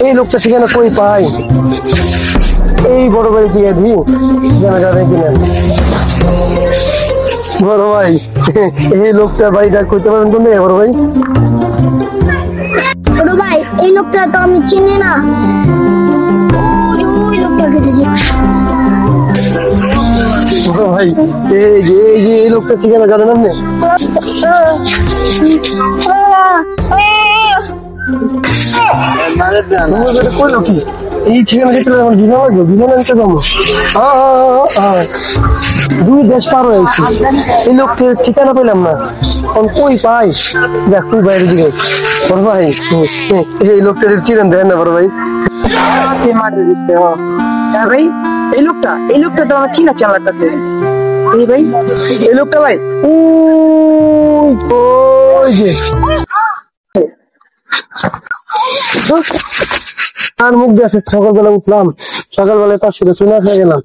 এই লোকটা ঠিকানা কই পাই? এই বড় ভাই দিয়ে দি ঠিকানা জানে কিনা। বড় ভাই এই লোকটা ভাই ডাক করতে পারেন তুমি? বড় ভাই, ছোট ভাই এই লোকটা তো আমি চিনি না। ওই লোকটা কেটেছে। বড় ভাই এই লোকটা ঠিকানা জানেন আপনি? কইলো কি এই ঠিকানা দিতে আমার বিনা লাগবে? বিনা লাগতে যাবো? দুই দেশ পার হয়েছি, এই লোককে ঠিকানা পেলাম না। এখন কই পাই? যাক তুই বাইরে দিকে। বড় ভাই এই লোকটা চিনেন দেন না বড় ভাই? হ্যাঁ ভাই, এই লোকটা তো আমার চিনা চালার কাছে। এই ভাই, এই লোকটা ভাই ওই ওই যে আর মুখ দিয়ে আছে। সকালবেলা উঠলাম, সকালবেলায় তার সাথে চুনা খেয়ে গেলাম।